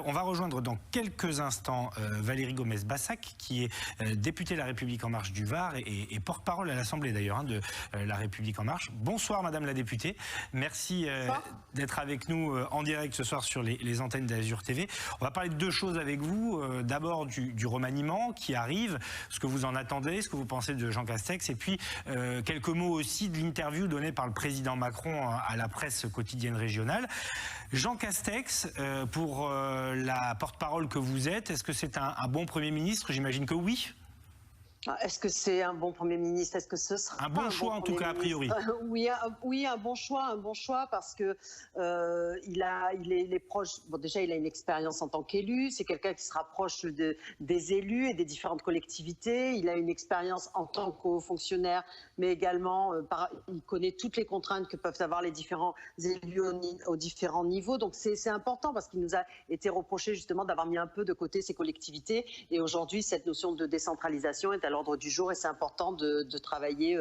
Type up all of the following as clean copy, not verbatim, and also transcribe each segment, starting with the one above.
On va rejoindre dans quelques instants Valérie Gomez-Bassac, qui est députée de La République En Marche du Var et porte-parole à l'Assemblée d'ailleurs de La République En Marche. Bonsoir Madame la députée, merci d'être avec nous en direct ce soir sur les antennes d'Azur TV. On va parler de deux choses avec vous. D'abord du remaniement qui arrive, ce que vous en attendez, ce que vous pensez de Jean Castex, et puis quelques mots aussi de l'interview donnée par le président Macron à la presse quotidienne régionale. Jean Castex, pour la porte-parole que vous êtes, est-ce que c'est un bon Premier ministre? J'imagine que oui. Est-ce que c'est un bon Premier ministre? Est-ce que ce sera un bon choix en tout cas, a priori? Oui, un bon choix parce que il est proche. Bon, déjà, il a une expérience en tant qu'élu. C'est quelqu'un qui se rapproche des élus et des différentes collectivités. Il a une expérience en tant que haut fonctionnaire, mais également il connaît toutes les contraintes que peuvent avoir les différents élus aux différents niveaux. Donc c'est important parce qu'il nous a été reproché justement d'avoir mis un peu de côté ces collectivités. Et aujourd'hui, cette notion de décentralisation est à l'ordre du jour et c'est important de travailler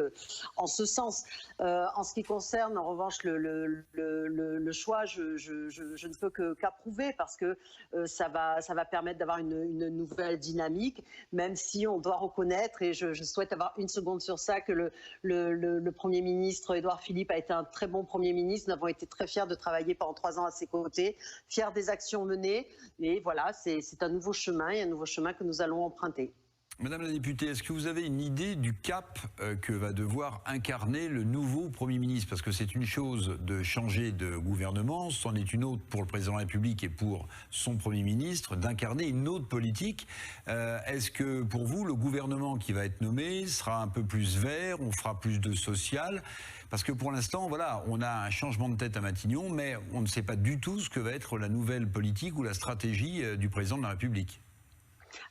en ce sens. En ce qui concerne en revanche le choix, je ne peux qu'approuver parce que ça va permettre d'avoir une nouvelle dynamique, même si on doit reconnaître, et je souhaite avoir une seconde sur ça, que le Premier ministre Édouard Philippe a été un très bon Premier ministre. Nous avons été très fiers de travailler pendant 3 ans à ses côtés, fiers des actions menées, et voilà, c'est un nouveau chemin, et un nouveau chemin que nous allons emprunter. Madame la députée, est-ce que vous avez une idée du cap que va devoir incarner le nouveau Premier ministre? Parce que c'est une chose de changer de gouvernement, c'en est une autre pour le président de la République et pour son Premier ministre d'incarner une autre politique. Est-ce que pour vous, le gouvernement qui va être nommé sera un peu plus vert, on fera plus de social? Parce que pour l'instant, voilà, on a un changement de tête à Matignon, mais on ne sait pas du tout ce que va être la nouvelle politique ou la stratégie du président de la République.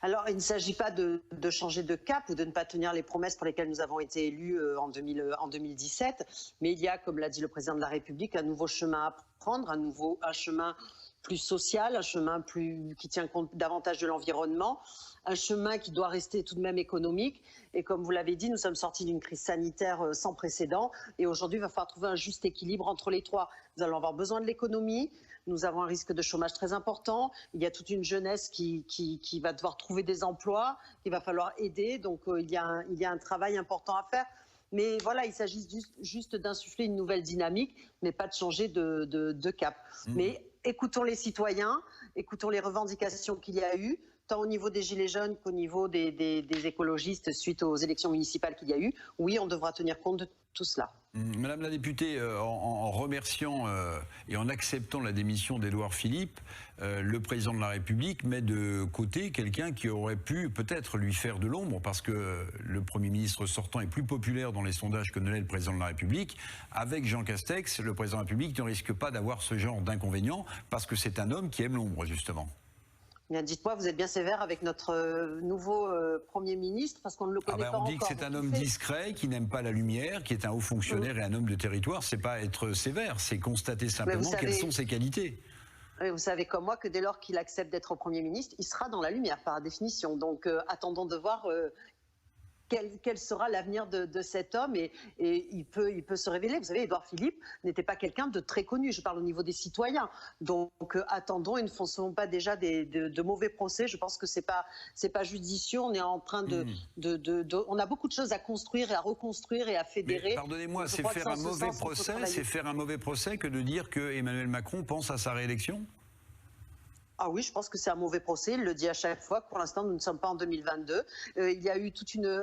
Alors, il ne s'agit pas de changer de cap ou de ne pas tenir les promesses pour lesquelles nous avons été élus en 2017, mais il y a, comme l'a dit le président de la République, un nouveau chemin à prendre, un chemin plus social, un chemin qui tient compte davantage de l'environnement, un chemin qui doit rester tout de même économique. Et comme vous l'avez dit, nous sommes sortis d'une crise sanitaire sans précédent. Et aujourd'hui, il va falloir trouver un juste équilibre entre les trois. Nous allons avoir besoin de l'économie. Nous avons un risque de chômage très important. Il y a toute une jeunesse qui va devoir trouver des emplois, qu'il va falloir aider. Donc, il y a un travail important à faire. Mais voilà, il s'agit juste d'insuffler une nouvelle dynamique, mais pas de changer de cap. Mais écoutons les citoyens, écoutons les revendications qu'il y a eu, tant au niveau des Gilets jaunes qu'au niveau des écologistes suite aux élections municipales qu'il y a eu. Oui, on devra tenir compte de tout cela. Madame la députée, en remerciant et en acceptant la démission d'Édouard Philippe, le président de la République met de côté quelqu'un qui aurait pu peut-être lui faire de l'ombre, parce que le Premier ministre sortant est plus populaire dans les sondages que ne l'est le président de la République. Avec Jean Castex, le président de la République ne risque pas d'avoir ce genre d'inconvénient, parce que c'est un homme qui aime l'ombre, justement. Bien, dites-moi, vous êtes bien sévère avec notre nouveau Premier ministre, parce qu'on ne le connaît pas encore. On dit que c'est un homme discret, qui n'aime pas la lumière, qui est un haut fonctionnaire et un homme de territoire. C'est pas être sévère, c'est constater simplement quelles sont ses qualités. Vous savez comme moi que dès lors qu'il accepte d'être Premier ministre, il sera dans la lumière par définition. Donc attendons de voir quel sera l'avenir de cet homme, et il peut se révéler. Vous savez, Édouard Philippe n'était pas quelqu'un de très connu, je parle au niveau des citoyens. Donc attendons et ne faisons pas déjà de mauvais procès. Je pense que c'est pas judicieux. On est en train on a beaucoup de choses à construire et à reconstruire et à fédérer. Pardonnez-moi, c'est faire un mauvais procès, c'est faire un mauvais procès que de dire que Emmanuel Macron pense à sa réélection? Ah oui, je pense que c'est un mauvais procès, il le dit à chaque fois. Pour l'instant, nous ne sommes pas en 2022. Il y a eu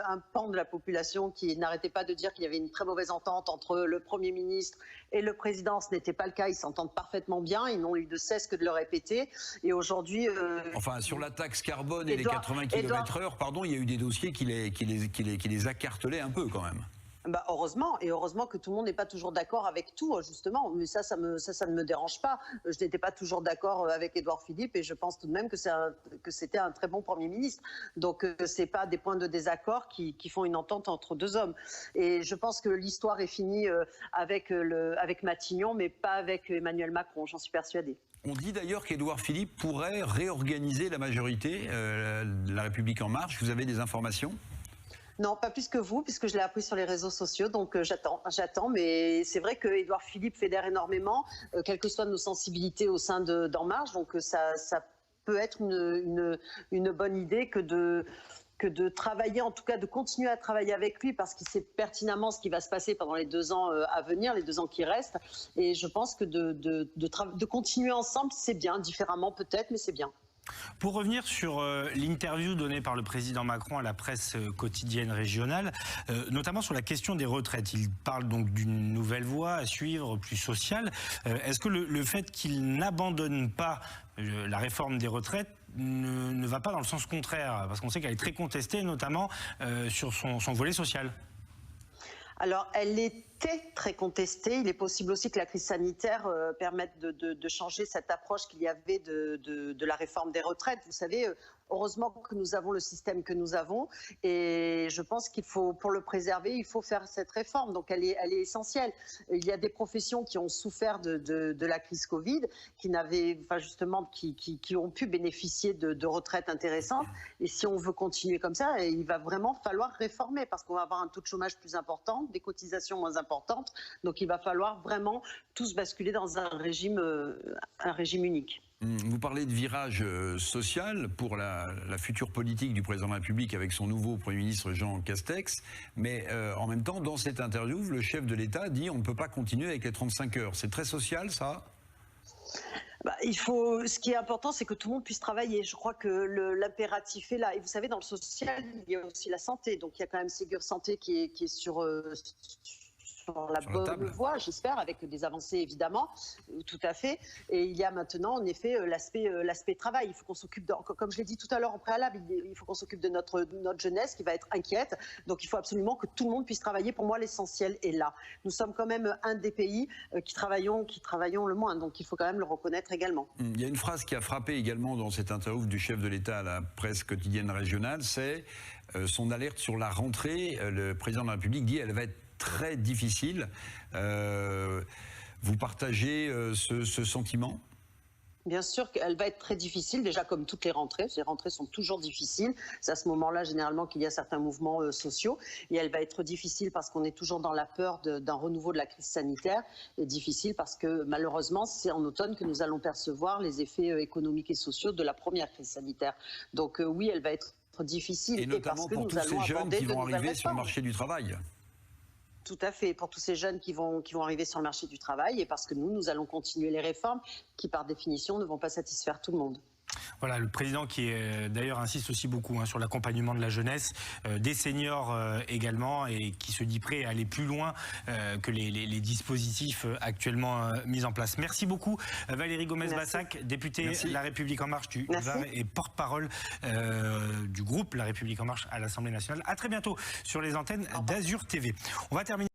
un pan de la population qui n'arrêtait pas de dire qu'il y avait une très mauvaise entente entre le Premier ministre et le Président. Ce n'était pas le cas, ils s'entendent parfément bien, ils n'ont eu de cesse que de le répéter. Et aujourd'hui... Enfin, sur la taxe carbone et les 80 km/h, pardon, il y a eu des dossiers qui les accartelaient un peu quand même. Bah heureusement, et heureusement que tout le monde n'est pas toujours d'accord avec tout, justement. Mais ça ne me dérange pas. Je n'étais pas toujours d'accord avec Édouard Philippe, et je pense tout de même que c'était un très bon Premier ministre. Donc c'est pas des points de désaccord qui font une entente entre deux hommes. Et je pense que l'histoire est finie avec Matignon, mais pas avec Emmanuel Macron. J'en suis persuadée. On dit d'ailleurs qu'Édouard Philippe pourrait réorganiser la majorité, la République En Marche. Vous avez des informations ? Non, pas plus que vous, puisque je l'ai appris sur les réseaux sociaux, donc j'attends. Mais c'est vrai que Édouard Philippe fédère énormément, quelles que soient nos sensibilités au sein d'En Marche, donc ça peut être une bonne idée que de travailler, en tout cas de continuer à travailler avec lui, parce qu'il sait pertinemment ce qui va se passer pendant les 2 ans à venir, les 2 ans qui restent. Et je pense que de continuer ensemble, c'est bien, différemment peut-être, mais c'est bien. Pour revenir sur l'interview donnée par le président Macron à la presse quotidienne régionale, notamment sur la question des retraites. Il parle donc d'une nouvelle voie à suivre, plus sociale. Est-ce que le fait qu'il n'abandonne pas la réforme des retraites ne va pas dans le sens contraire? Parce qu'on sait qu'elle est très contestée, notamment sur son volet social. Alors, elle était très contestée. Il est possible aussi que la crise sanitaire permette de changer cette approche qu'il y avait de la réforme des retraites. Vous savez, heureusement que nous avons le système que nous avons, et je pense qu'il faut, pour le préserver, il faut faire cette réforme. Donc, elle est essentielle. Il y a des professions qui ont souffert de la crise Covid, qui n'avaient, enfin justement, qui ont pu bénéficier de retraites intéressantes. Et si on veut continuer comme ça, il va vraiment falloir réformer, parce qu'on va avoir un taux de chômage plus important, des cotisations moins importantes. Donc, il va falloir vraiment tous basculer dans un régime unique. Vous parlez de virage social pour la future politique du président de la République avec son nouveau Premier ministre Jean Castex, mais en même temps, dans cette interview, le chef de l'État dit on ne peut pas continuer avec les 35 heures. C'est très social, ça ? Ce qui est important, c'est que tout le monde puisse travailler. Je crois que l'impératif est là. Et vous savez, dans le social, il y a aussi la santé. Donc, il y a quand même Ségur Santé qui est sur la bonne voie, j'espère, avec des avancées évidemment, tout à fait. Et il y a maintenant en effet l'aspect travail. Il faut qu'on s'occupe, comme je l'ai dit tout à l'heure en préalable, il faut qu'on s'occupe de notre jeunesse qui va être inquiète. Donc il faut absolument que tout le monde puisse travailler. Pour moi, l'essentiel est là. Nous sommes quand même un des pays qui travaillons le moins. Donc il faut quand même le reconnaître également. Il y a une phrase qui a frappé également dans cette interview du chef de l'État à la presse quotidienne régionale, c'est son alerte sur la rentrée. Le président de la République dit elle va être très difficile. Vous partagez ce sentiment ? Bien sûr qu'elle va être très difficile, déjà comme toutes les rentrées. Les rentrées sont toujours difficiles. C'est à ce moment-là, généralement, qu'il y a certains mouvements sociaux. Et elle va être difficile parce qu'on est toujours dans la peur d'un renouveau de la crise sanitaire. Et difficile parce que, malheureusement, c'est en automne que nous allons percevoir les effets économiques et sociaux de la première crise sanitaire. Donc oui, elle va être difficile. Et notamment pour tous ces jeunes qui vont arriver sur le marché du travail. Tout à fait, pour tous ces jeunes qui vont arriver sur le marché du travail, et parce que nous allons continuer les réformes qui, par définition, ne vont pas satisfaire tout le monde. Voilà, le président qui d'ailleurs insiste aussi beaucoup sur l'accompagnement de la jeunesse, des seniors également, et qui se dit prêt à aller plus loin que les dispositifs actuellement mis en place. Merci beaucoup Valérie Gomez-Bassac, députée La République En Marche du Var et porte-parole du groupe La République En Marche à l'Assemblée nationale. À très bientôt sur les antennes d'Azur TV. On va terminer.